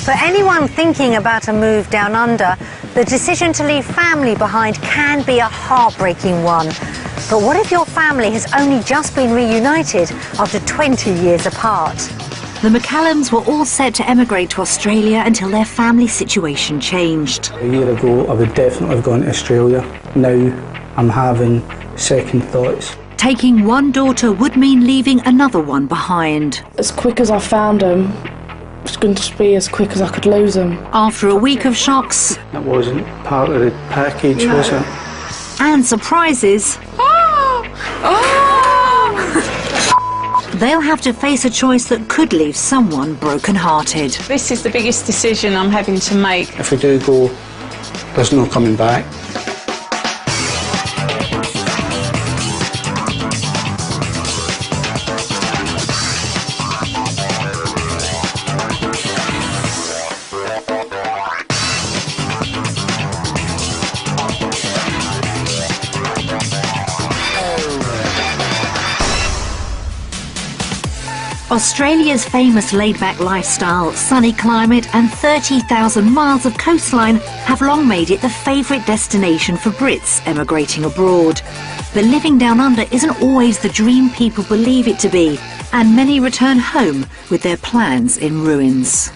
For anyone thinking about a move down under, the decision to leave family behind can be a heartbreaking one. But what if your family has only just been reunited after 20 years apart? The McCallums were all set to emigrate to Australia until their family situation changed. A year ago, I would definitely have gone to Australia. Now, I'm having second thoughts. Taking one daughter would mean leaving another one behind. As quick as I found them, it's going to be as quick as I could lose them. After a week of shocks... That wasn't part of the package, was it? And surprises... They'll have to face a choice that could leave someone broken-hearted. This is the biggest decision I'm having to make. If we do go, there's no coming back. Australia's famous laid-back lifestyle, sunny climate and 30,000 miles of coastline have long made it the favourite destination for Brits emigrating abroad. But living down under isn't always the dream people believe it to be, and many return home with their plans in ruins.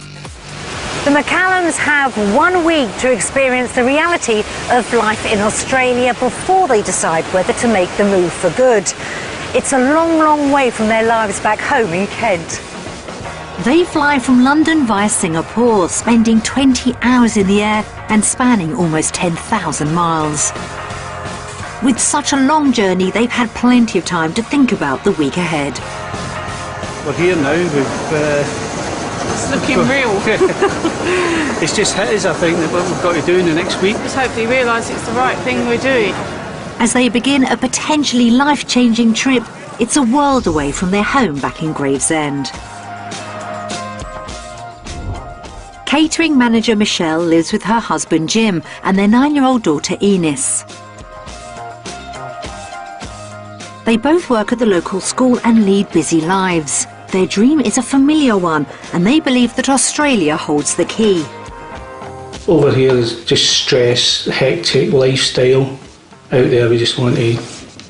The McCallums have 1 week to experience the reality of life in Australia before they decide whether to make the move for good. It's a long, long way from their lives back home in Kent. They fly from London via Singapore, spending 20 hours in the air and spanning almost 10,000 miles. With such a long journey, they've had plenty of time to think about the week ahead. We're here now. It's looking real. It's just hit us, I think, that what we've got to do in the next week. Just hopefully realise it's the right thing we're doing. As they begin a potentially life-changing trip, it's a world away from their home back in Gravesend. Catering manager Michelle lives with her husband Jim and their 9-year-old daughter Eunice. They both work at the local school and lead busy lives. Their dream is a familiar one, and they believe that Australia holds the key. Over here is just stress, hectic lifestyle. Out there we just want a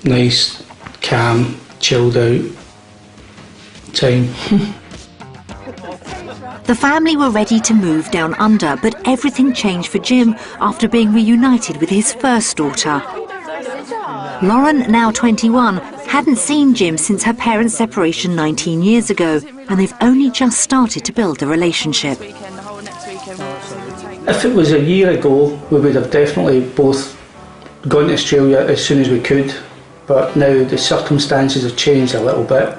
nice, calm, chilled out time. The family were ready to move down under, but everything changed for Jim after being reunited with his first daughter. Lauren, now 21, hadn't seen Jim since her parents' separation 19 years ago, and they've only just started to build a relationship. If it was a year ago, we would have definitely both gone to Australia as soon as we could, but now the circumstances have changed a little bit.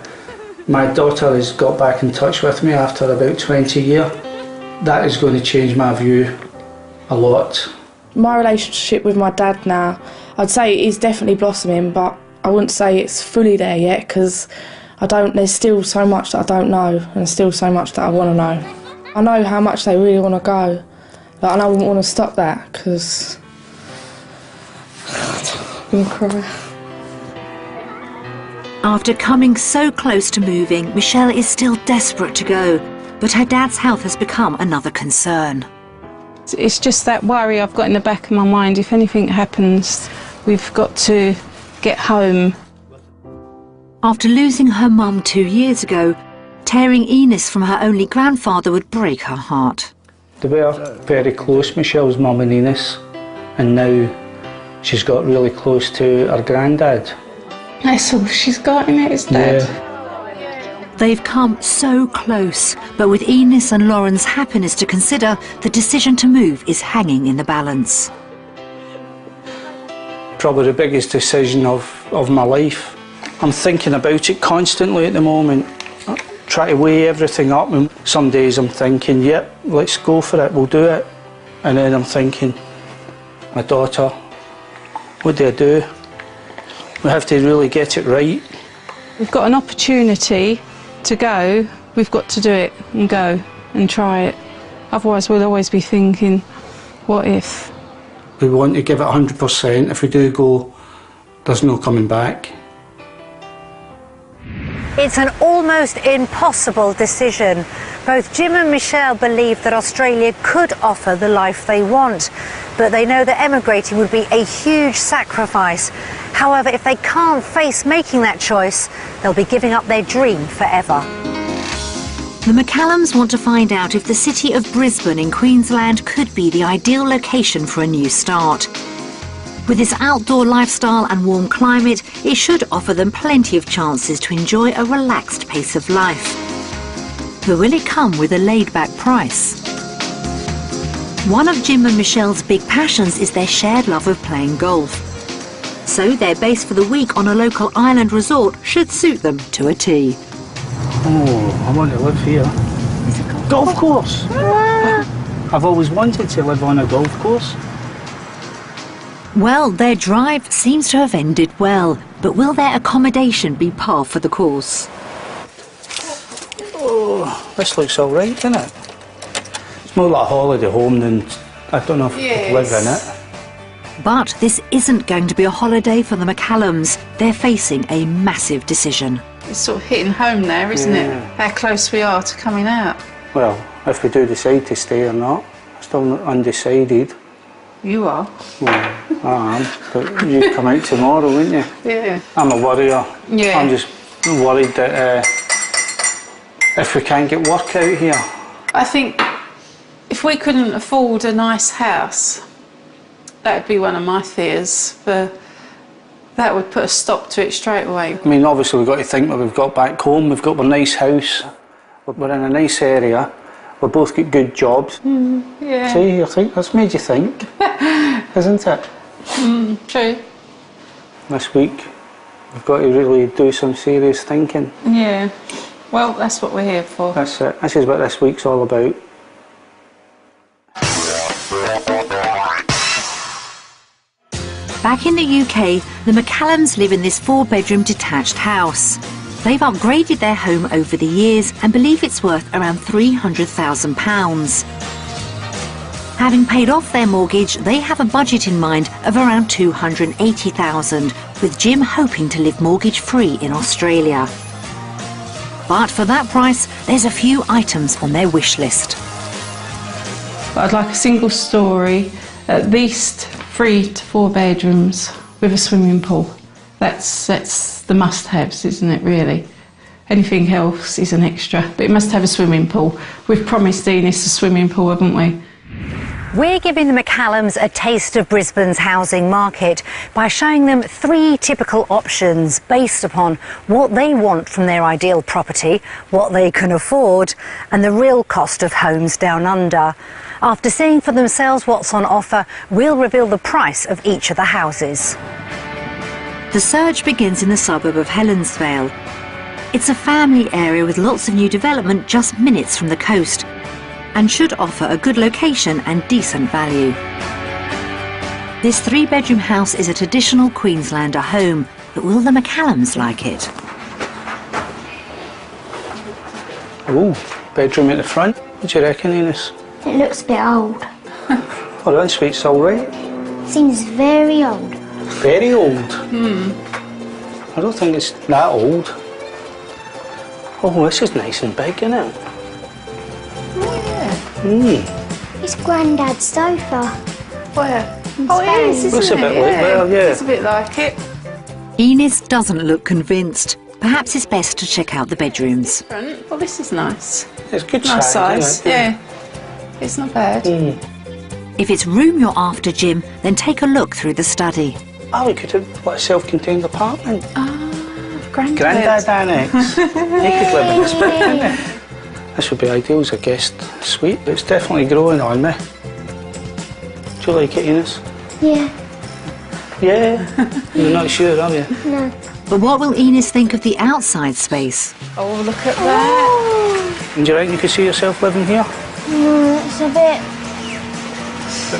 My daughter has got back in touch with me after about 20 years. That is going to change my view a lot. My relationship with my dad now, I'd say it is definitely blossoming, but I wouldn't say it's fully there yet, because there's still so much that I don't know, and there's still so much that I want to know. I know how much they really want to go, but I wouldn't want to stop that, because I'm going to cry. After coming so close to moving, Michelle is still desperate to go, but her dad's health has become another concern. It's just that worry I've got in the back of my mind. If anything happens, we've got to get home. After losing her mum 2 years ago, tearing Eunice from her only grandfather would break her heart. They were very close, Michelle's mum and Eunice, and now she's got really close to her granddad. That's all she's got in it, is Dad. Yeah. They've come so close, but with Eunice and Lauren's happiness to consider, the decision to move is hanging in the balance. Probably the biggest decision of my life. I'm thinking about it constantly at the moment. I try to weigh everything up, and some days I'm thinking, yep, let's go for it, we'll do it. And then I'm thinking, my daughter, what do I do? We have to really get it right. We've got an opportunity to go, we've got to do it and go and try it. Otherwise we'll always be thinking, what if? We want to give it 100%. If we do go, there's no coming back. It's an almost impossible decision. Both Jim and Michelle believe that Australia could offer the life they want, but they know that emigrating would be a huge sacrifice. However, if they can't face making that choice, they'll be giving up their dream forever. The McCallums want to find out if the city of Brisbane in Queensland could be the ideal location for a new start. With its outdoor lifestyle and warm climate, it should offer them plenty of chances to enjoy a relaxed pace of life. But will it come with a laid-back price? One of Jim and Michelle's big passions is their shared love of playing golf. So their base for the week on a local island resort should suit them to a T. Oh, I want to live here. It's a Golf course! I've always wanted to live on a golf course. Well, their drive seems to have ended well, but will their accommodation be par for the course? Oh, this looks all right, doesn't it? It's more like a holiday home than, I don't know if I could live in it. But this isn't going to be a holiday for the McCallums. They're facing a massive decision. It's sort of hitting home there, isn't it? How close we are to coming out. Well, if we do decide to stay or not, I'm still undecided. You are? Well, I am, but you come out tomorrow, won't you? Yeah. I'm a worrier. Yeah. I'm just worried that if we can't get work out here. I think if we couldn't afford a nice house, that would be one of my fears. That would put a stop to it straight away. I mean, obviously we've got to think what we've got back home. We've got a nice house. We're in a nice area. We've both got good jobs. Yeah. See, that's made you think, isn't it? True. This week, we've got to really do some serious thinking. Yeah. Well, that's what we're here for. That's it. This is what this week's all about. Back in the UK, the McCallums live in this 4-bedroom detached house. They've upgraded their home over the years and believe it's worth around £300,000. Having paid off their mortgage, they have a budget in mind of around $280,000, with Jim hoping to live mortgage-free in Australia. But for that price, there's a few items on their wish list. But I'd like a single story, at least 3 to 4 bedrooms with a swimming pool. That's the must-haves, isn't it, really? Anything else is an extra, but it must have a swimming pool. We've promised Ines a swimming pool, haven't we? We're giving the McCallums a taste of Brisbane's housing market by showing them 3 typical options based upon what they want from their ideal property, what they can afford, and the real cost of homes down under. After seeing for themselves what's on offer, we'll reveal the price of each of the houses. The search begins in the suburb of Helensvale. It's a family area with lots of new development just minutes from the coast, and should offer a good location and decent value. This 3-bedroom house is a traditional Queenslander home, but will the McCallums like it? Oh, bedroom at the front. What do you reckon, Ines? It looks a bit old. Oh, that suite's all right. Seems very old. Very old. I don't think it's that old. Oh, this is nice and big, isn't it? It's Grandad's sofa. Where? In Oh, it is, Spain. isn't Looks a it? bit like, well, yeah. It's a bit like it. Ines doesn't look convinced. Perhaps it's best to check out the bedrooms. Well, this is nice. It's good Nice size, size, isn't it? yeah. It's not bad. If it's room you're after, Jim, then take a look through the study. Oh, we could have like a self-contained apartment. Grandad. Grandad annex. He could live in this bit, couldn't he? This would be ideal as a guest suite. It's definitely growing on me. Do you like it, Ines? Yeah. Yeah. You're not sure, are you? No. But what will Ines think of the outside space? Oh, look at that. And do you reckon you could see yourself living here? No, it's a bit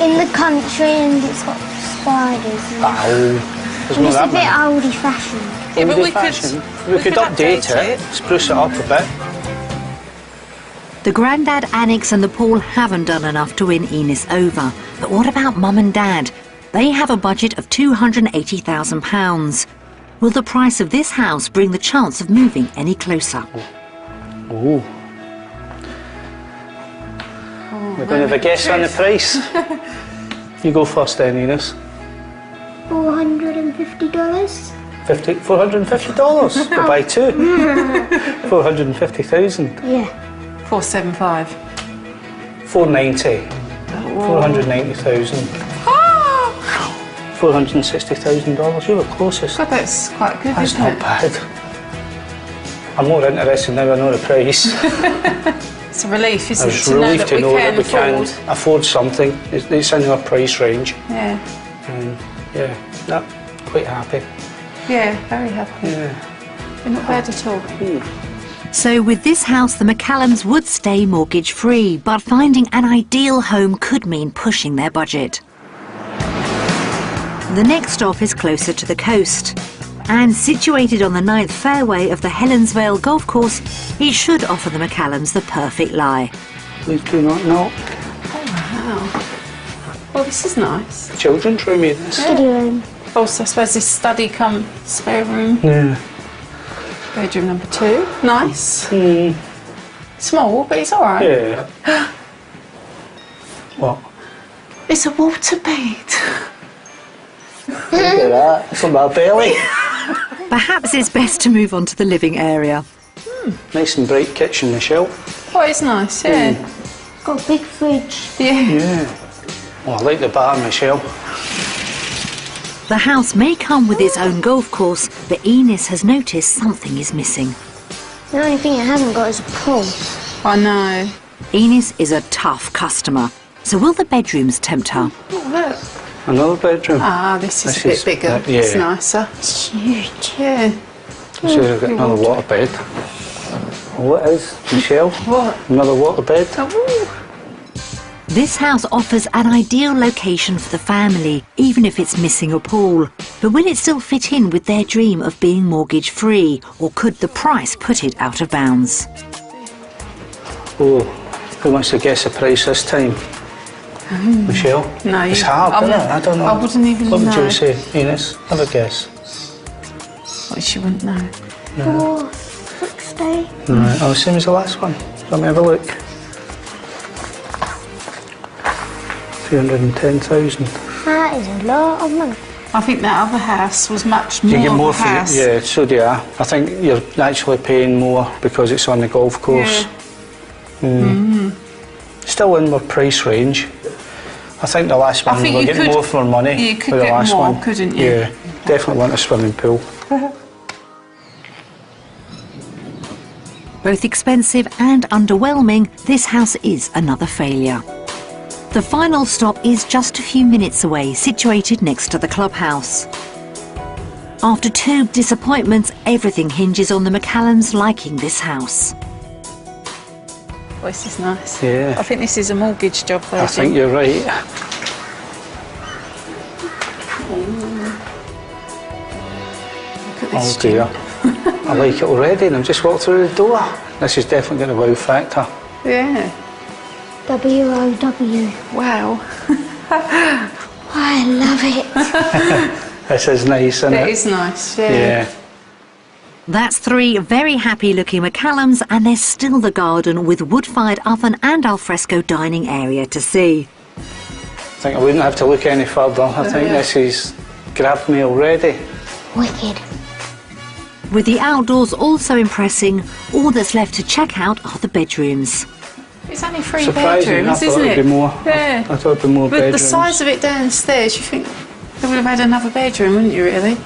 in the country and it's got spiders. And Oh, there's and not it's a that bit many. oldie-fashioned. Yeah, but we Old-fashioned. could- We could update it, spruce it up a bit. The Grandad annex and the pool haven't done enough to win Ines over. But what about Mum and Dad? They have a budget of £280,000. Will the price of this house bring the chance of moving any closer? Oh. We're going to have a guess on the price. You go first then, Ines. $450. $450? We'll buy two. 450,000. Yeah. 475. 490. 490,000. $460,000. You were closest. God, that's quite good, That's isn't not it? bad. I'm more interested now I know the price. It's a relief, isn't I it, was to know relieved that we can afford. afford something. It's in our price range. Yeah. And yeah, quite happy. Yeah, very happy. Yeah. You're not bad at all. So with this house, the McCallums would stay mortgage-free, but finding an ideal home could mean pushing their budget. The next stop is closer to the coast. And situated on the 9th fairway of the Helensvale golf course, it should offer the McCallums the perfect lie. Please do not knock. Oh, wow. Well, this is nice. Children's room, Ines. Study room. Also, I suppose this study come spare room. Yeah. Bedroom number 2. Nice. Small, but it's all right. Yeah. What? It's a waterbed. Look at that. It's on my belly. Perhaps it's best to move on to the living area. Nice and bright kitchen, Michelle. Oh, it's nice, yeah. Got a big fridge. Yeah. Yeah. Oh, I like the bar, Michelle. The house may come with its own golf course, but Ines has noticed something is missing. The only thing it hasn't got is a pool. I know. Ines is a tough customer, so will the bedrooms tempt her? Oh, look. Another bedroom. Ah, this is a bit bigger. yeah. It's nicer. It's huge, yeah. So we've got another water bed. What is, Michelle? What? Another water bed. Oh, This house offers an ideal location for the family, even if it's missing a pool. But will it still fit in with their dream of being mortgage-free, or could the price put it out of bounds? Oh, who wants to guess the price this time? Michelle? No, It's hard, isn't it? I don't know. I wouldn't even What would know. you say, Ines? Have a guess. What, she wouldn't know. 460. Right, oh, same as the last one. Let me have a look. 310,000. That is a lot of money. I think that other house was much more You get more of a for house. yeah, so do I. I think you're actually paying more because it's on the golf course. Still in our price range. I think the last one we were getting more for our money. You could for the get last more, one. couldn't you? Yeah, definitely want a swimming pool. Both expensive and underwhelming, this house is another failure. The final stop is just a few minutes away, situated next to the clubhouse. After 2 disappointments, everything hinges on the McCallums liking this house. Oh, this is nice. Yeah. I think this is a mortgage job, though. I think you're right. Look at this. Oh dear. I like it already and I've just walked through the door. This is definitely got a wow factor. Yeah. WOW. Wow. I love it. This is nice, isn't it? It is nice, yeah. Yeah. That's 3 very happy-looking McCallums, and there's still the garden with wood-fired oven and alfresco dining area to see. I think I wouldn't have to look any further. I think this is grabbed me already. Wicked. With the outdoors also impressing, all that's left to check out are the bedrooms. It's only 3 Surprising, bedrooms, I thought isn't it'd it? be more. Yeah. I thought it'd be more But bedrooms. the size of it downstairs, you think they would have had another bedroom, wouldn't you, really?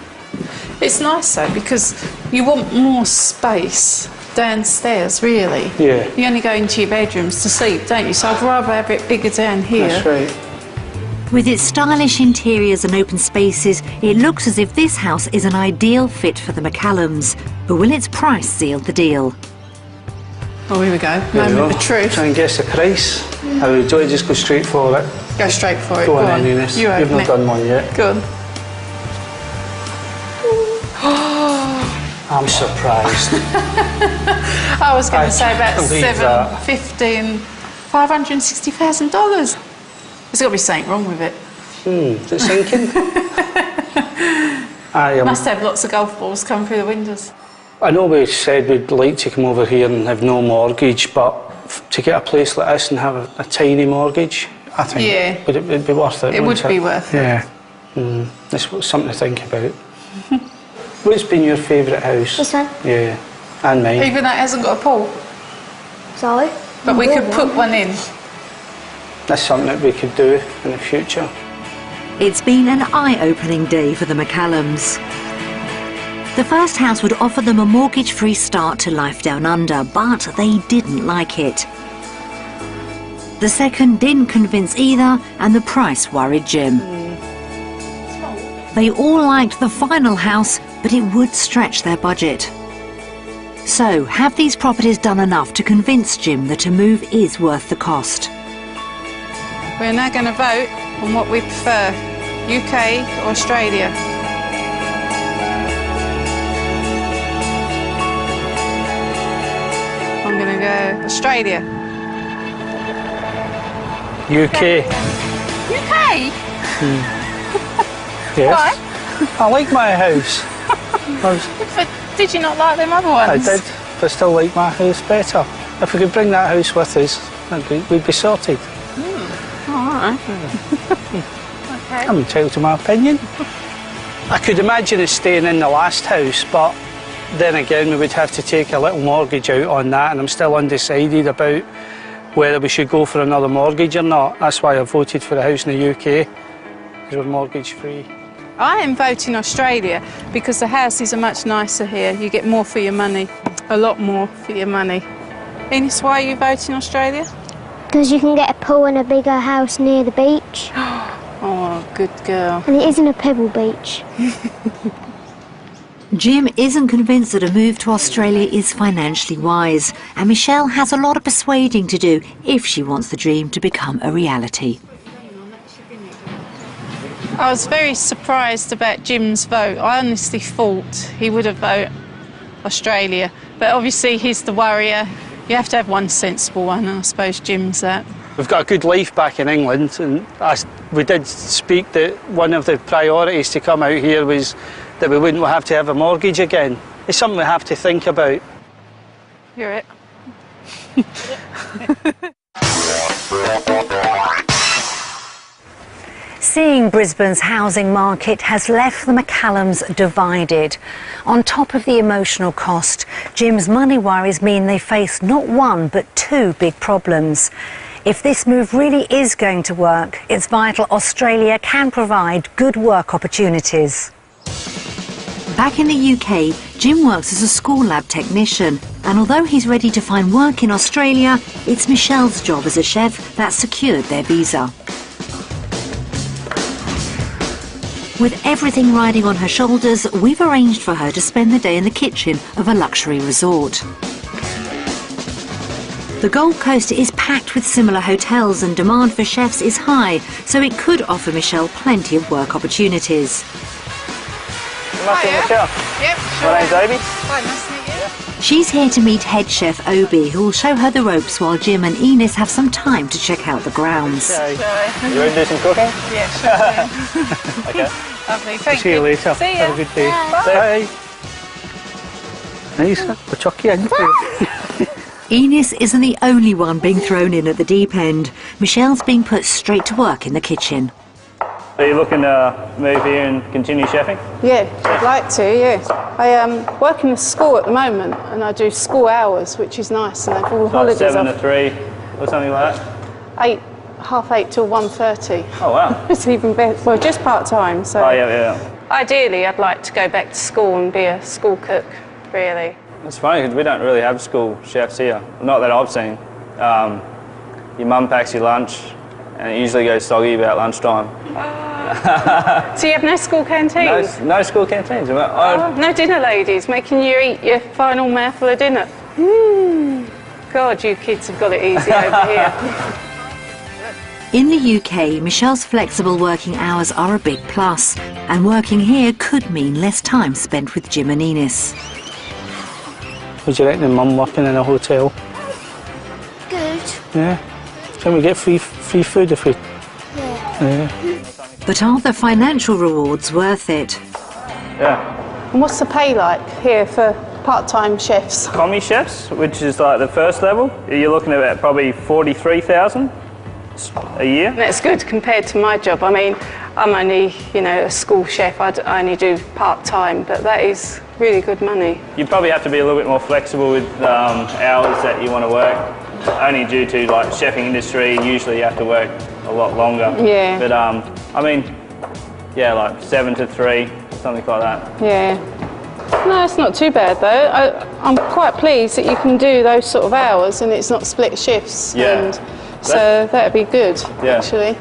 It's nice, though, because you want more space downstairs, really. Yeah. You only go into your bedrooms to sleep, don't you? So I'd rather have it bigger down here. That's right. With its stylish interiors and open spaces, it looks as if this house is an ideal fit for the McCallums. But will its price seal the deal? Oh, here we go. There we Moment go. of truth. Try and guess the price. How would you just go straight for it? Go straight for it. Go on then, Eunice. You You've open not it. done one yet. Go on. I'm surprised. I was going to say about can't believe that. $560,000. There's got to be something wrong with it. Is it sinking? Must have lots of golf balls coming through the windows. I know we said we'd like to come over here and have no mortgage, but to get a place like this and have a tiny mortgage, I think it'd be worth it. It would be worth it. Yeah. That's something to think about. What's been your favourite house? This one. Yeah, and mine. Even though it hasn't got a pool. Sorry? But we could put one in. That's something that we could do in the future. It's been an eye-opening day for the McCallums. The first house would offer them a mortgage-free start to life down under, but they didn't like it. The second didn't convince either, and the price worried Jim. They all liked the final house, but it would stretch their budget. So, have these properties done enough to convince Jim that a move is worth the cost? We're now going to vote on what we prefer, UK or Australia. I'm going to go Australia. UK. UK? Yes. Why? I like my house. But did you not like them other ones? I did, but I still like my house better. If we could bring that house with us, we'd be sorted. Alright. Okay. I'm entitled to my opinion. I could imagine us staying in the last house, but then again we would have to take a little mortgage out on that, and I'm still undecided about whether we should go for another mortgage or not. That's why I voted for a house in the UK, because we're mortgage free. I am voting Australia because the houses are much nicer here. You get more for your money, a lot more for your money. Ines, why are you voting Australia? Because you can get a pool and a bigger house near the beach. Oh, good girl. And it isn't a pebble beach. Jim isn't convinced that a move to Australia is financially wise, and Michelle has a lot of persuading to do if she wants the dream to become a reality. I was very surprised about Jim's vote. I honestly thought he would have voted Australia, but obviously he's the worrier. You have to have one sensible one, and I suppose Jim's that. We've got a good life back in England, and we did speak that one of the priorities to come out here was that we wouldn't have to have a mortgage again. It's something we have to think about. You're it. Seeing Brisbane's housing market has left the McCallums divided. On top of the emotional cost, Jim's money worries mean they face not one but two big problems. If this move really is going to work, it's vital Australia can provide good work opportunities. Back in the UK, Jim works as a school lab technician, and although he's ready to find work in Australia, it's Michelle's job as a chef that secured their visa. With everything riding on her shoulders, we've arranged for her to spend the day in the kitchen of a luxury resort. The Gold Coast is packed with similar hotels and demand for chefs is high, so it could offer Michelle plenty of work opportunities. Michelle. Yep, sure. My name's Obi. Hi, nice to meet you. She's here to meet head chef Obi, who will show her the ropes while Jim and Ines have some time to check out the grounds. Okay. You want to do some cooking? Yeah, sure. Okay. Lovely, thank you. See you later. See ya. Have a good day. Bye. Bye. Nice. We'll chuck you in. Ines isn't the only one being thrown in at the deep end. Michelle's being put straight to work in the kitchen. Are you looking to move here and continue chefing? Yeah, I'd like to, yes. I work in a school at the moment, and I do school hours, which is nice, and I've all the holidays 7 off. to 3 or something like that? 8:30 till 1:30. Oh, wow. It's even better. Well, just part-time, so... Oh, yeah. Ideally, I'd like to go back to school and be a school cook, really. It's funny because we don't really have school chefs here. Not that I've seen. Your mum packs your lunch and it usually goes soggy about lunchtime. So you have no school canteens? No school canteens. No dinner ladies making you eat your final mouthful of dinner? God, you kids have got it easy over here. In the UK, Michelle's flexible working hours are a big plus, and working here could mean less time spent with Jim and Ines. Would you reckon Mum working in a hotel? Good. Yeah. Can we get free food if we... Yeah. But are the financial rewards worth it? Yeah. And what's the pay like here for part-time chefs? Commis chefs, which is like the first level, you're looking at probably 43,000 a year. That's good compared to my job. I mean, I'm only, you know, a school chef. I only do part-time, but that is really good money. You probably have to be a little bit more flexible with hours that you want to work, only due to like chefing industry. Usually you have to work a lot longer. Yeah. But I mean, yeah, like 7 to 3, something like that. Yeah. No, it's not too bad though. I'm quite pleased that you can do those sort of hours and it's not split shifts. Yeah. And so that'd be good, Yeah. actually.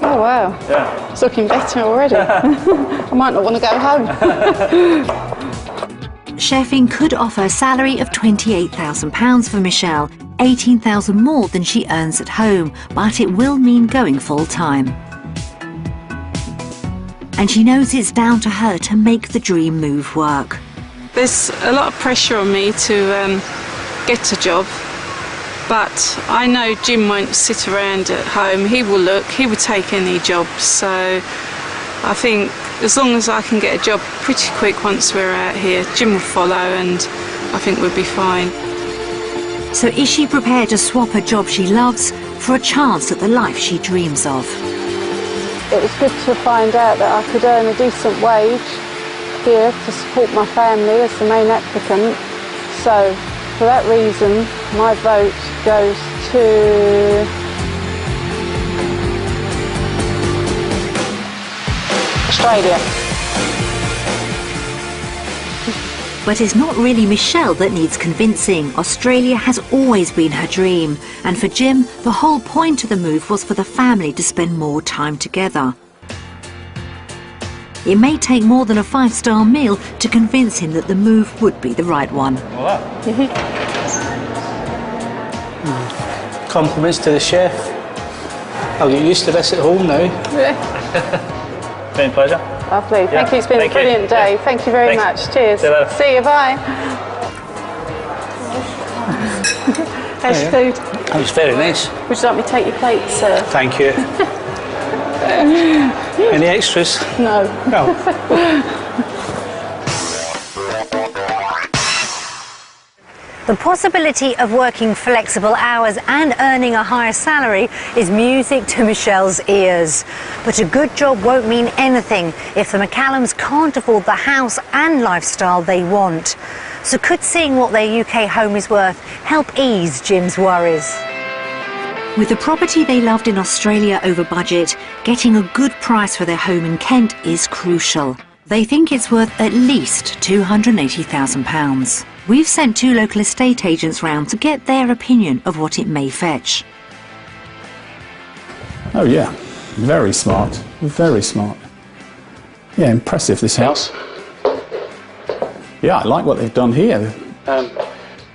Oh wow. Yeah. It's looking better already. I might not want to go home. Chefing could offer a salary of £28,000 for Michelle, £18,000 more than she earns at home, but it will mean going full-time. And she knows it's down to her to make the dream move work. There's a lot of pressure on me to get a job, but I know Jim won't sit around at home. He will look, he will take any job. So I think as long as I can get a job pretty quick once we're out here, Jim will follow and I think we'll be fine. So is she prepared to swap a job she loves for a chance at the life she dreams of? It was good to find out that I could earn a decent wage here to support my family as the main applicant. So for that reason, my vote goes to Australia. But it's not really Michelle that needs convincing. Australia has always been her dream. And for Jim, the whole point of the move was for the family to spend more time together. It may take more than a 5-star meal to convince him that the move would be the right one. Compliments to the chef. I'll get used to this at home now. Been a pleasure. Lovely. Yeah. Thank you. It's been a brilliant day. Yeah. Thank you very Thanks. much. Cheers. See you later. See you. Bye. How's your food? That was very nice. Would you like me to take your plate, sir? Thank you. Any extras? No. No. The possibility of working flexible hours and earning a higher salary is music to Michelle's ears. But a good job won't mean anything if the McCallums can't afford the house and lifestyle they want. So could seeing what their UK home is worth help ease Jim's worries? With the property they loved in Australia over budget, getting a good price for their home in Kent is crucial. They think it's worth at least £280,000. We've sent 2 local estate agents round to get their opinion of what it may fetch. Oh yeah, very smart, very smart. Yeah, impressive, this house. Yeah, I like what they've done here.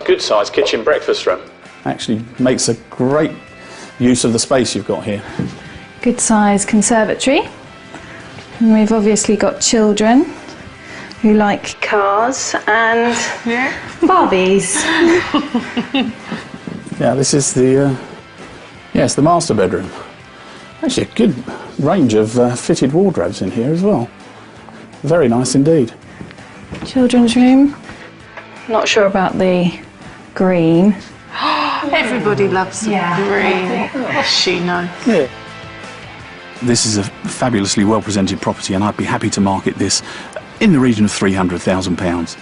Good sized kitchen breakfast room. Actually makes a great use of the space you've got here. Good size conservatory. And we've obviously got children who like cars and Barbies. Yeah, this is the it's the master bedroom. Actually a good range of fitted wardrobes in here as well. Very nice indeed. Children's room. Not sure about the green. Everybody loves green. What's she know? Yeah. This is a fabulously well presented property and I'd be happy to market this in the region of £300,000.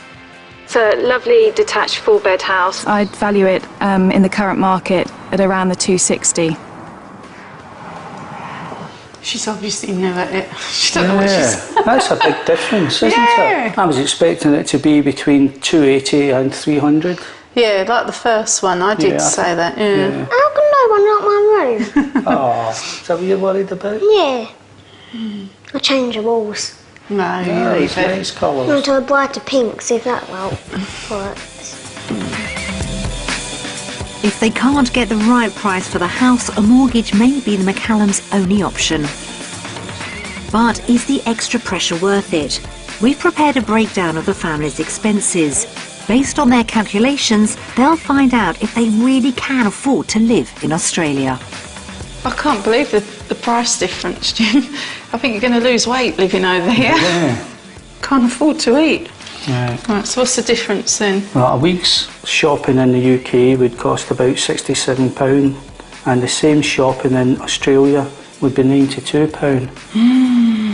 It's a lovely detached 4-bed house. I'd value it in the current market at around the 260. She's obviously new at it. She don't know what she's... That's a big difference, isn't it? I was expecting it to be between 280 and 300. Yeah, like the first one, I did say that, yeah. How come no one like my room? Oh, is that what you're worried about? Yeah. I'll change the walls. No, you Yeah, leave it's it. nice colours. Not to a brighter pink, see if that works. If they can't get the right price for the house, a mortgage may be the McCallums' only option. But is the extra pressure worth it? We've prepared a breakdown of the family's expenses. Based on their calculations, they'll find out if they really can afford to live in Australia. I can't believe the price difference, Jim. I think you're going to lose weight living over here. Yeah. can't afford to eat. Right. Right, so what's the difference then? Well, a week's shopping in the UK would cost about £67, and the same shopping in Australia would be £92.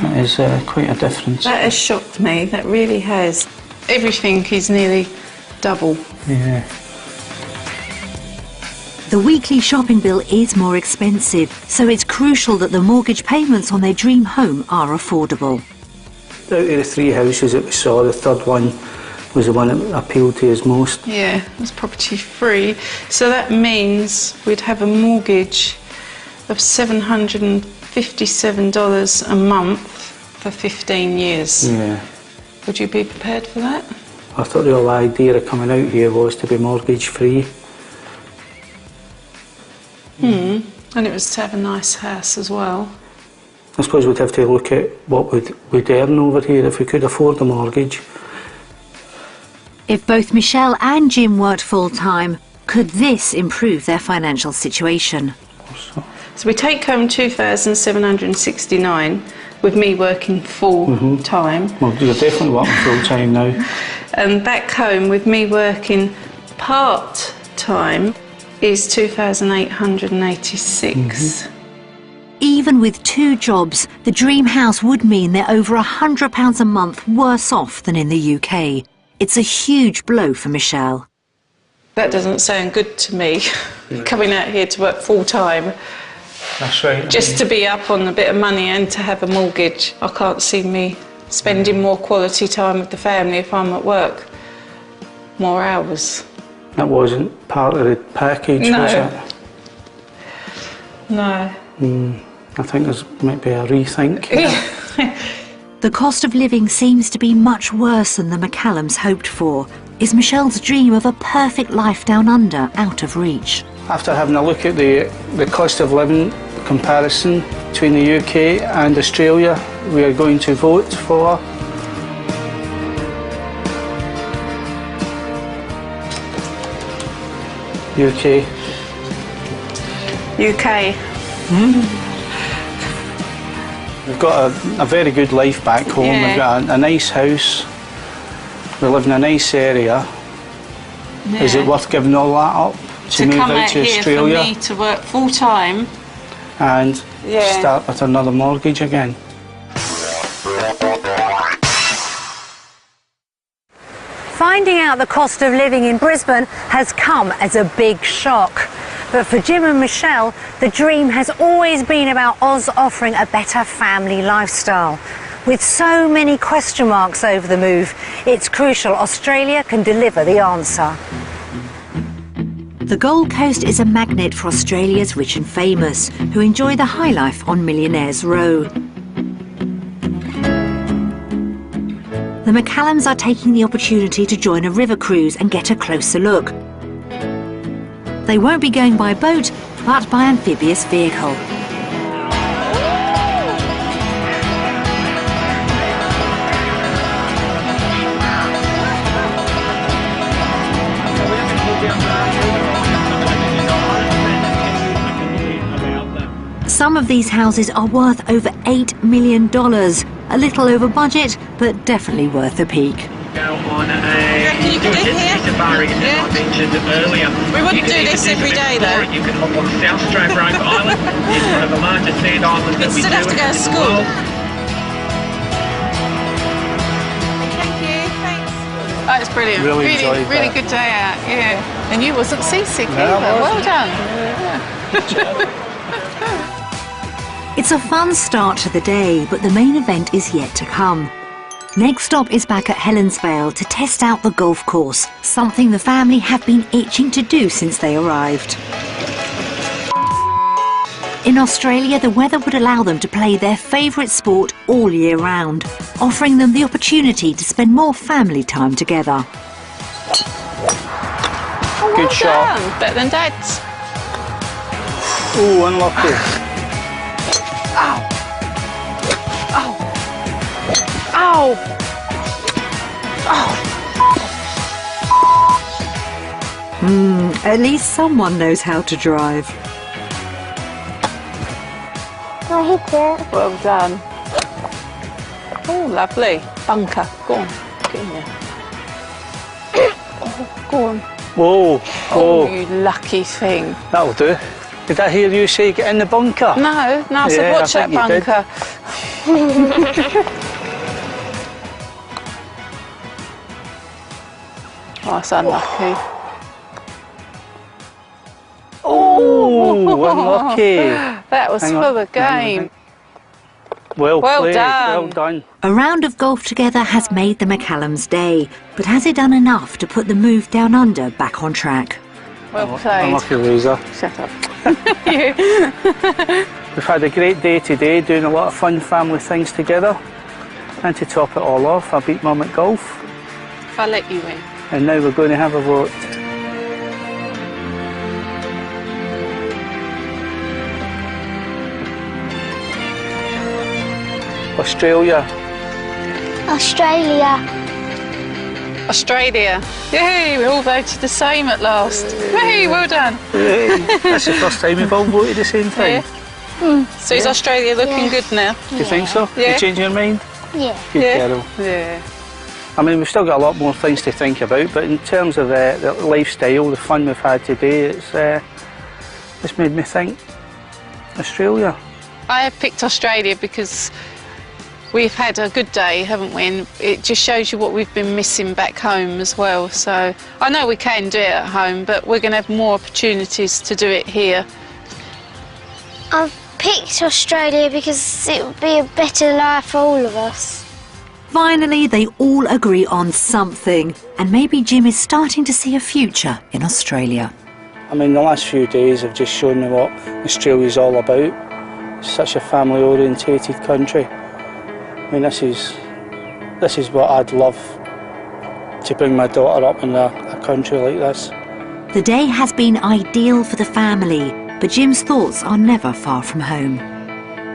That is quite a difference. That has shocked me, that really has. Everything is nearly double. Yeah. The weekly shopping bill is more expensive, so it's crucial that the mortgage payments on their dream home are affordable. Out of the 3 houses that we saw, the third one was the one that appealed to us most. Yeah, it's property free. So that means we'd have a mortgage of $757 a month for 15 years. Yeah. Would you be prepared for that? I thought the whole idea of coming out here was to be mortgage free. And it was to have a nice house as well. I suppose we'd have to look at what we'd earn over here if we could afford the mortgage. If both Michelle and Jim worked full-time, could this improve their financial situation? So we take home $2,769 with me working full-time. Well, you're definitely working full-time now. And back home with me working part-time is $2,886. Even with 2 jobs, the dream house would mean they're over £100 a month worse off than in the UK. It's a huge blow for Michelle. That doesn't sound good to me, coming out here to work full-time. That's right. Just to be up on a bit of money and to have a mortgage. I can't see me spending more quality time with the family if I'm at work. More hours. That wasn't part of the package, was it? No. I think there's might be a rethink. The cost of living seems to be much worse than the McCallums hoped for. Is Michelle's dream of a perfect life down under out of reach? After having a look at the cost of living comparison between the UK and Australia, we are going to vote for UK. UK. We've got a very good life back home. Yeah. We've got a nice house. We live in a nice area. Yeah. Is it worth giving all that up to move come out out to here Australia for me to work full-time? and Yeah. start with another mortgage again? Finding out the cost of living in Brisbane has come as a big shock. But for Jim and Michelle, the dream has always been about Oz offering a better family lifestyle. With so many question marks over the move, it's crucial Australia can deliver the answer. The Gold Coast is a magnet for Australia's rich and famous, who enjoy the high life on Millionaires Row. The McCallums are taking the opportunity to join a river cruise and get a closer look. They won't be going by boat, but by amphibious vehicle. Some of these houses are worth over $8 million. A little over budget, but definitely worth a peek. You could live here? Yeah. We wouldn't do this every day though. You can hop on South Stradbroke Island. It's one of the largest sand islands that we You'd still have to go to school. Thank you, thanks. Oh, it's brilliant. Really enjoyed really that. good day out, yeah. And you wasn't seasick No, either. I Well wasn't. done. It's a fun start to the day, but the main event is yet to come. Next stop is back at Helensvale to test out the golf course, something the family have been itching to do since they arrived. In Australia, the weather would allow them to play their favourite sport all year round, offering them the opportunity to spend more family time together. Good shot. Done. Better than Dad's. Oh, unlucky. Ow! Ow! At least someone knows how to drive. I hit it. Well done. Oh, lovely. bunker. Go on, get in there. Oh, go on. Whoa, whoa. Oh, you lucky thing. That'll do. Did I hear you say get in the bunker? No, I said watch that bunker. Oh, that's unlucky. Oh, unlucky. That was for the game. Well played, done. well done. A round of golf together has made the McCallums' day, but has it done enough to put the move down under back on track? Well played. Unlucky loser. Shut up. We've had a great day today, doing a lot of fun family things together. And to top it all off, I beat Mum at golf. If I let you win. And now we're going to have a vote. Australia. Australia. Australia. Yay, we all voted the same at last. Yay, well done. That's the first time we've all voted the same thing. Yeah. So is Australia looking good now? Do you think so? Yeah. You changing your mind? Yeah. Good girl. Yeah. I mean, we've still got a lot more things to think about, but in terms of the lifestyle, the fun we've had today, it's made me think Australia. I have picked Australia because we've had a good day, haven't we? And it just shows you what we've been missing back home as well. So I know we can do it at home, but we're going to have more opportunities to do it here. I've picked Australia because it would be a better life for all of us. Finally, they all agree on something, and maybe Jim is starting to see a future in Australia. I mean, the last few days have just shown me what Australia's all about. It's such a family-orientated country. I mean, this is what I'd love to bring my daughter up in a country like this. The day has been ideal for the family, but Jim's thoughts are never far from home.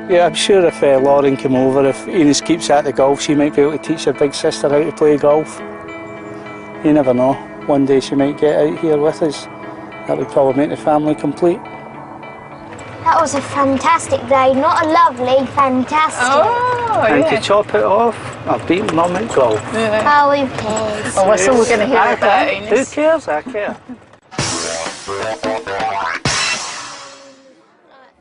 Yeah, I'm sure if Lauren came over, if Ines keeps at the golf, she might be able to teach her big sister how to play golf. You never know. One day she might get out here with us. That would probably make the family complete. That was a fantastic day, not a lovely, fantastic. Oh, And yeah. to top it off, I've beaten Mum at golf. Yeah. Oh, who cares? Oh, that's all we're going to hear about, Who Ines. cares? I care.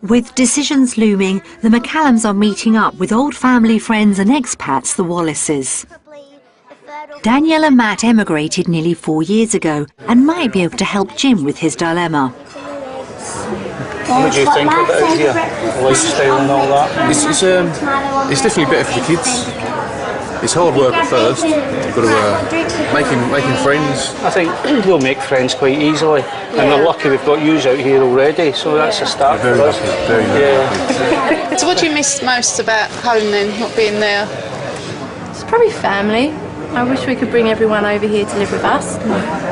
With decisions looming, the McCallums are meeting up with old family friends and expats, the Wallaces. Danielle and Matt emigrated nearly 4 years ago and might be able to help Jim with his dilemma. What do you think about it here? Lifestyle and all that? It's definitely better for the kids. It's hard work at first. You've got to making friends. I think we'll make friends quite easily, and we're lucky we've got yous out here already, so that's a start for us. Very lucky. So what do you miss most about home then, not being there? It's probably family. I wish we could bring everyone over here to live with us.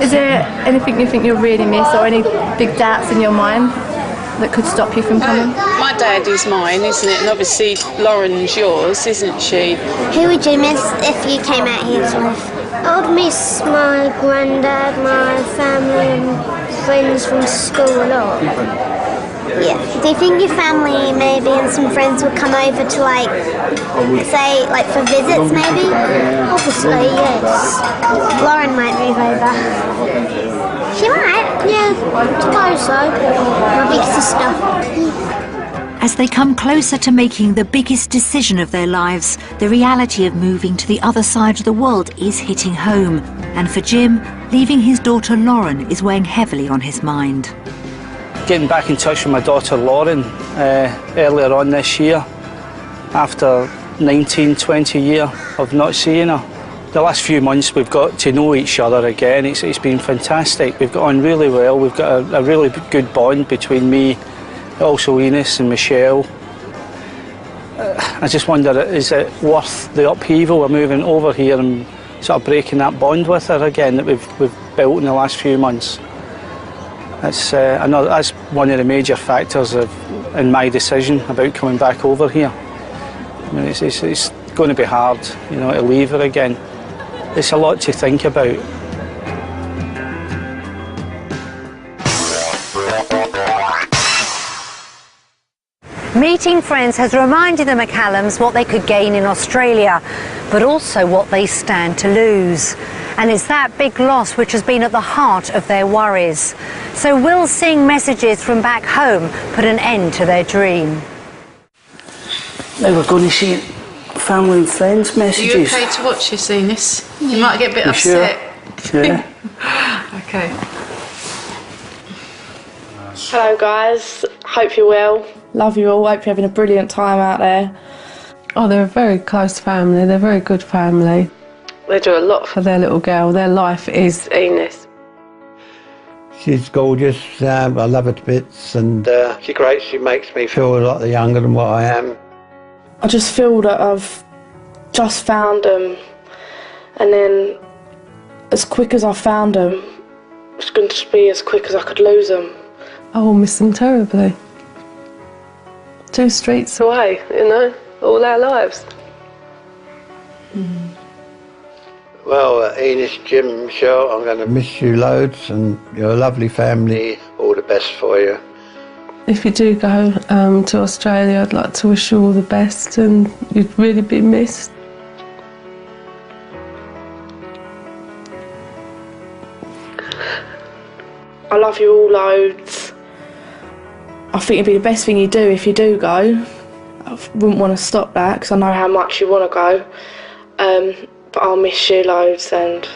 Is there anything you think you'll really miss, or any big doubts in your mind that could stop you from coming? My dad is mine, isn't it? And obviously Lauren's yours, isn't she? Who would you miss if you came out here to live? I would miss my granddad, my family and friends from school a lot. Yeah. Do you think your family maybe and some friends would come over to say for visits maybe? Obviously, yes. Lauren might move over. She might, yeah, I suppose so. My big sister. As they come closer to making the biggest decision of their lives, the reality of moving to the other side of the world is hitting home. And for Jim, leaving his daughter Lauren is weighing heavily on his mind. Getting back in touch with my daughter Lauren earlier on this year, after 19, 20 years of not seeing her. The last few months we've got to know each other again. It's been fantastic. We've got on really well. We've got a really good bond between me, also Ines and Michelle. I just wonder, is it worth the upheaval of moving over here and sort of breaking that bond with her again that we've built in the last few months? I know that's one of the major factors in my decision about coming back over here. I mean, it's going to be hard, to leave her again. It's a lot to think about. Meeting friends has reminded the McCallums what they could gain in Australia, but also what they stand to lose. And it's that big loss which has been at the heart of their worries. So will seeing messages from back home put an end to their dream? Now we're going to see family and friends messages. Are you okay to watch this, Eunice? You might get a bit upset. Sure? Yeah. Okay. Hello guys, hope you're well. Love you all, hope you're having a brilliant time out there. Oh, they're a very close family, they're a very good family. They do a lot For their little girl, their life is Eunice. She's gorgeous, I love her to bits, and she's great. She makes me feel a lot younger than what I am. I just feel that I've just found them, and then as quick as I found them, it's going to be as quick as I could lose them. I will miss them terribly. 2 streets away, you know, all our lives. Well, Eunice, Jim, Michelle, I'm going to miss you loads, and you're a lovely family. All the best for you. If you do go to Australia, I'd like to wish you all the best, and you'd really be missed. I love you all loads. I think it'd be the best thing you do if you do go. I wouldn't want to stop that because I know how much you want to go. But I'll miss you loads, and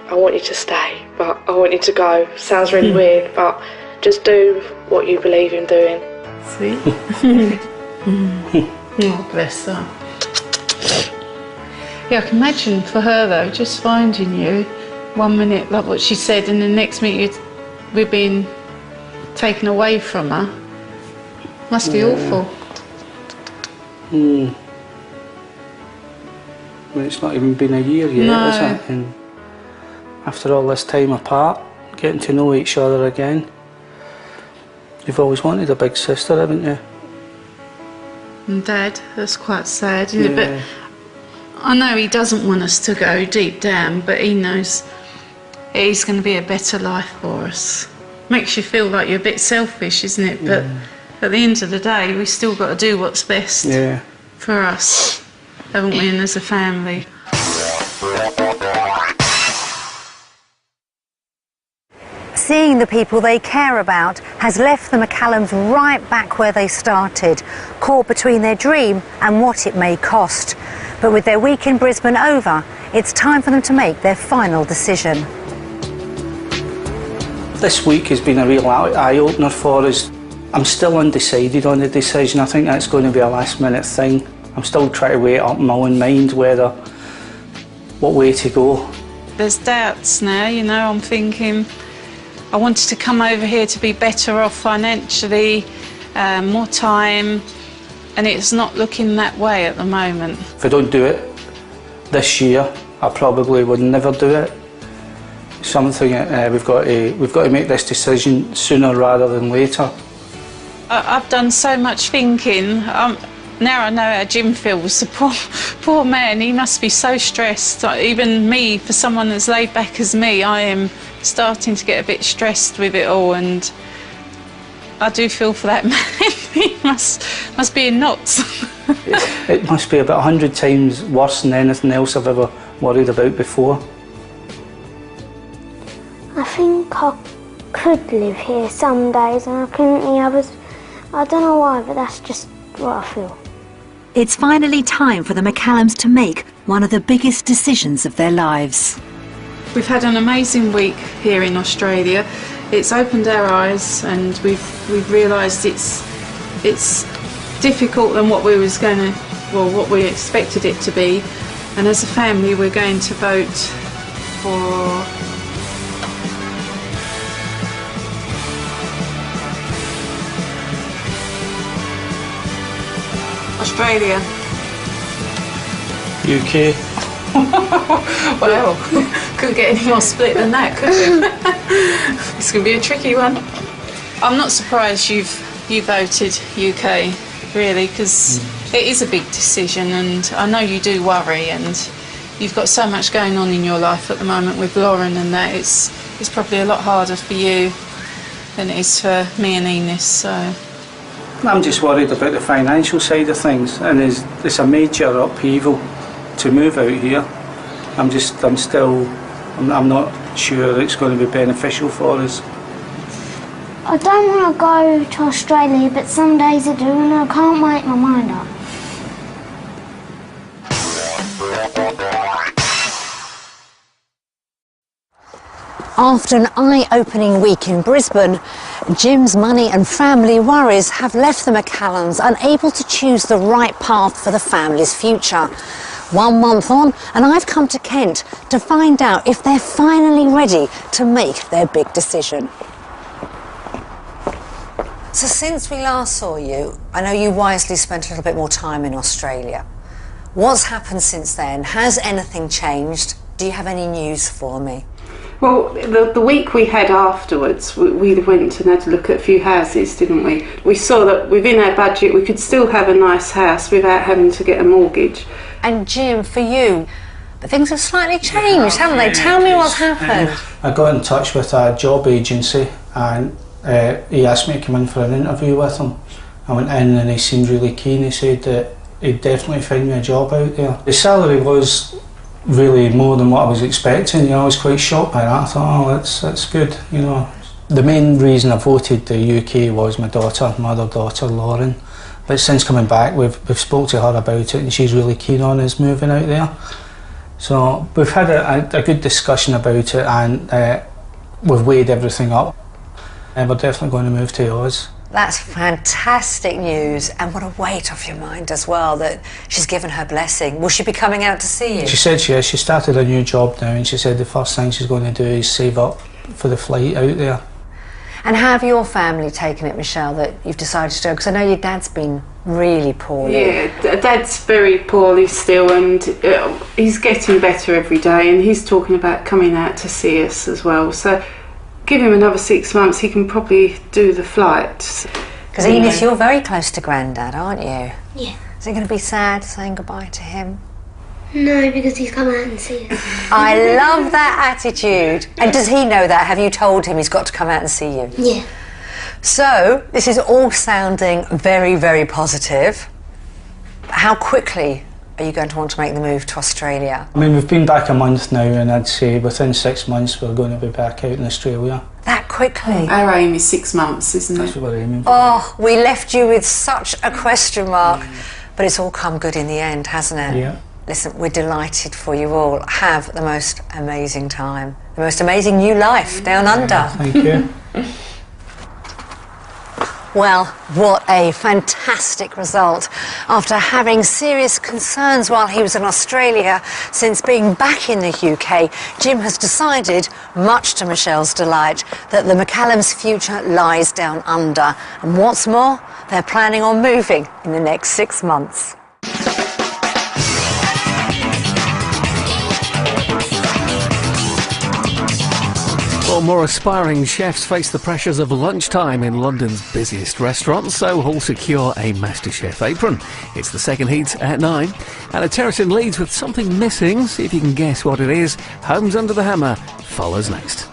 I want you to stay, but I want you to go. Sounds really weird, but just do what you believe in doing. See? Oh, bless her. Yeah, I can imagine for her though, just finding you 1 minute, like what she said, and the next minute we're being taken away from her. Must be awful. Well, it's not even been a year yet, is it? And after all this time apart, getting to know each other again. You've always wanted a big sister, haven't you? And Dad, that's quite sad, isn't it? But I know he doesn't want us to go deep down, but he knows it is going to be a better life for us. Makes you feel like you're a bit selfish, isn't it? But at the end of the day, we still got to do what's best for us, haven't we, and as a family. Seeing the people they care about has left the McCallums right back where they started, caught between their dream and what it may cost. But with their week in Brisbane over, it's time for them to make their final decision. This week has been a real eye-opener for us. I'm still undecided on the decision. I think that's going to be a last-minute thing. I'm still trying to weigh it up in my own mind what way to go. There's doubts now, you know. I'm thinking I wanted to come over here to be better off financially, more time, and it's not looking that way at the moment. If I don't do it this year, I probably would never do it. Something we've got to make this decision sooner rather than later. I've done so much thinking. Now I know how Jim feels. The poor man, he must be so stressed. Even me, for someone as laid back as me, I am starting to get a bit stressed with it all, and I do feel for that man. He must be in knots. It must be about 100 times worse than anything else I've ever worried about before. I think I could live here some days and I couldn't the others. I don't know why, but that's just what I feel. It's finally time for the McCallums to make one of the biggest decisions of their lives. We've had an amazing week here in Australia. It's opened our eyes, and we've realised it's difficult than what we was what we expected it to be. And as a family, we're going to vote for Australia. UK. Well, couldn't get any more split than that, could we? It's going to be a tricky one. I'm not surprised you voted UK, really, because it is a big decision, and I know you do worry, and you've got so much going on in your life at the moment with Lauren and that. It's probably a lot harder for you than it is for me and Eunice, so... I'm just worried about the financial side of things, and it's a major upheaval to move out here. I'm not sure it's going to be beneficial for us. I don't want to go to Australia, but some days I do, and I can't make my mind up. After an eye-opening week in Brisbane, Jim's money and family worries have left the McCallums unable to choose the right path for the family's future. 1 month on, and I've come to Kent to find out if they're finally ready to make their big decision. So since we last saw you, I know you wisely spent a little bit more time in Australia. What's happened since then? Has anything changed? Do you have any news for me? Well, the week we had afterwards, we went and had a look at a few houses, didn't we? We saw that within our budget we could still have a nice house without having to get a mortgage. And Jim, for you, things have slightly changed, haven't they? Tell me what's happened. I got in touch with a job agency, and he asked me to come in for an interview with him. I went in and he seemed really keen. He said that he'd definitely find me a job out there. The salary was really more than what I was expecting. You know, I was quite shocked by that. I thought, oh, that's good, you know. The main reason I voted the UK was my other daughter, Lauren. But since coming back, we've spoke to her about it, and she's really keen on us moving out there. So we've had a good discussion about it, and we've weighed everything up. And we're definitely going to move to Oz. That's fantastic news, and what a weight off your mind as well that she's given her blessing. Will she be coming out to see you? She said she is. She started a new job now, and she said the first thing she's going to do is save up for the flight out there. And how have your family taken it, Michelle, that you've decided to go? Because I know your dad's been really poorly. Yeah, Dad's very poorly still, and he's getting better every day, and he's talking about coming out to see us as well. So give him another 6 months, he can probably do the flight. Because Eunice, you're very close to Grandad, aren't you? Yeah. Is it going to be sad saying goodbye to him? No, because he's come out and see us. I love that attitude. And does he know that? Have you told him he's got to come out and see you? Yeah. So, this is all sounding very, very positive. How quickly are you going to want to make the move to Australia? I mean, we've been back a month now, and I'd say within 6 months we're going to be back out in Australia. That quickly? Our aim is 6 months, isn't it? That's what we're aiming for. Oh, we left you with such a question mark, but it's all come good in the end, hasn't it? Yeah. Listen, we're delighted for you all. Have the most amazing time, the most amazing new life down under. Thank you. Well, what a fantastic result. After having serious concerns while he was in Australia, since being back in the UK, Jim has decided, much to Michelle's delight, that the McCallums' future lies down under. And what's more, they're planning on moving in the next 6 months. Well, more aspiring chefs face the pressures of lunchtime in London's busiest restaurants, so all secure a MasterChef apron. It's the second heat at 9, and a terrace in Leeds with something missing. See if you can guess what it is. Homes Under the Hammer follows next.